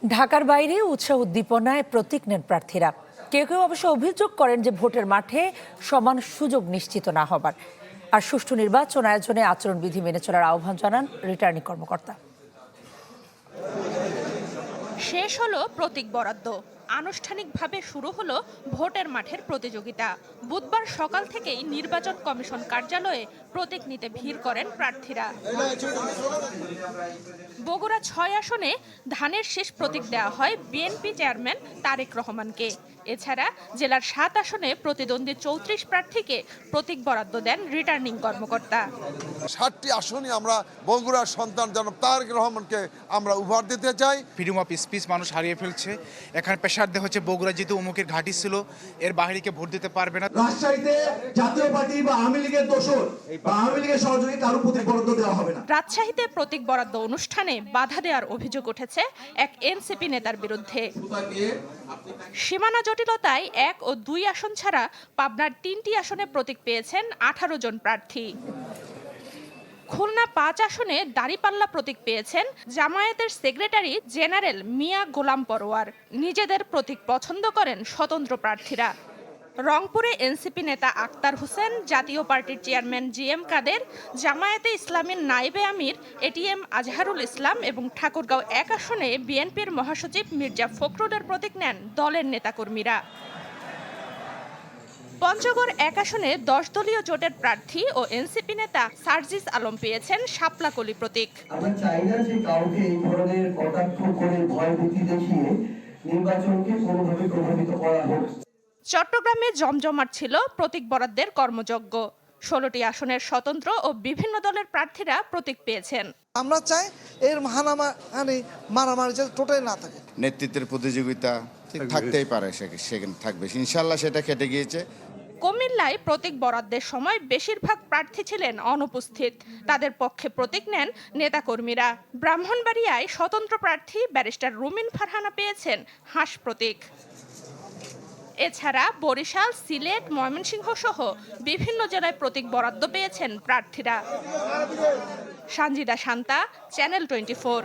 ঢাকার বাইরে উৎসাহ উদ্দীপনায় প্রতীক নেন প্রার্থীরা। কেউ কেউ অবশ্য অভিযোগ করেন যে ভোটের মাঠে সমান সুযোগ নিশ্চিত না হবার। আর সুষ্ঠু নির্বাচন আয়োজনে আচরণবিধি মেনে চলার আহ্বান জানান রিটার্নিং কর্মকর্তা। শেষ হলো প্রতীক বরাদ্দ, আনুষ্ঠানিকভাবে শুরু হলো ভোটের মাঠের প্রতিযোগিতা। বুধবার সকাল থেকেই নির্বাচন কমিশন কার্যালয়ে প্রতীক নিতে ভিড় করেন প্রার্থীরা। বগুড়া ৬ আসনে ধানের শেষ প্রতীক দেওয়া হয় বিএনপি চেয়ারম্যান তারেক রহমানকে। এছাড়া জেলার ৭ আসনে প্রতিদ্বন্দ্বী ৩৪ প্রার্থীকে প্রতীক বরাদ্দ দেন রিটার্নিং কর্মকর্তা। ৭টি আসনই আমরা বগুড়ার সন্তান জনাব তারেক রহমানকে আমরা উপহার দিতে চাই। ফ্রিডম অফ স্পিচ মানুষ হারিয়ে ফেলছে। এখানে প্রেশার দেওয়া হচ্ছে বগুড়া যেহেতু অমুকের ঘাঁটি ছিল, এর বাহিনীকে ভোট দিতে পারবে না। রাজশাহীতে জাতীয় পার্টি বা আওয়ামী লীগের দোসর বা আওয়ামী লীগের সহযোগী কারো প্রতীক বরাদ্দ দেওয়া হবে না। রাজশাহীতে প্রতীক বরাদ্দ অনুষ্ঠানে বাধা দেওয়ার অভিযোগ উঠেছে এক এনসিপি নেতার বিরুদ্ধে। সীমানা জটিলতায় ১ ও ২ আসন ছাড়া পাবনার ৩টি আসনে প্রতীক পেয়েছেন ১৮ জন প্রার্থী। খুলনা ৫ আসনে দাঁড়িপাল্লা প্রতীক পেয়েছেন জামায়াতের সেক্রেটারি জেনারেল মিয়া গোলাম পরোয়ার। নিজেদের প্রতীক পছন্দ করেন স্বতন্ত্র প্রার্থীরা। রংপুরে এনসিপি নেতা আক্তার হোসেন, জাতীয় পার্টির চেয়ারম্যান জিএম কাদের, জামায়াতে ইসলামীর নায়েবে আমির এটিএম আজহারুল ইসলাম এবং ঠাকুরগাঁও ১ আসনে বিএনপির মহাসচিব মির্জা ফখরুলের প্রতীক নেন দলের নেতাকর্মীরা। পঞ্চগড় ১ আসনে ১০ দলীয় জোটের প্রার্থী ও এনসিপি নেতা সার্জিস আলম পেয়েছেন শাপলাকলি প্রতীক। আমরা চাই না যে কাউকে এই ধরনের কটাক্ষ করে ভয়ভীতি দেখিয়ে নির্বাচনকে কোনোভাবে প্রভাবিত করা হোক। চট্টগ্রামে জমজমাট ছিল প্রতীক বরাদ্দের কর্মযজ্ঞ। ১৬টি আসনের স্বতন্ত্র ও বিভিন্ন দলের প্রার্থীরা প্রতীক পেয়েছেন। আমরা চাই এর মারামারি যে টোটালি না থাকে। নেতৃত্বের প্রতিযোগিতা থাকতেই পারে, সেখানে থাকবে ইনশাল্লাহ, সেটা কেটে গিয়েছে। কুমিল্লায় প্রতীক বরাদ্দের সময় বেশিরভাগ প্রার্থী ছিলেন অনুপস্থিত। তাদের পক্ষে প্রতীক নেন নেতাকর্মীরা। ব্রাহ্মণবাড়িয়ায় স্বতন্ত্র প্রার্থী ব্যারিস্টার রুমিন ফারহানা পেয়েছেন হাঁস প্রতীক। এছাড়া বরিশাল, সিলেট, ময়মনসিংহ সহ বিভিন্ন জেলায় প্রতীক বরাদ্দ পেয়েছেন প্রার্থীরা। সানজিদা শান্তা, চ্যানেল 24।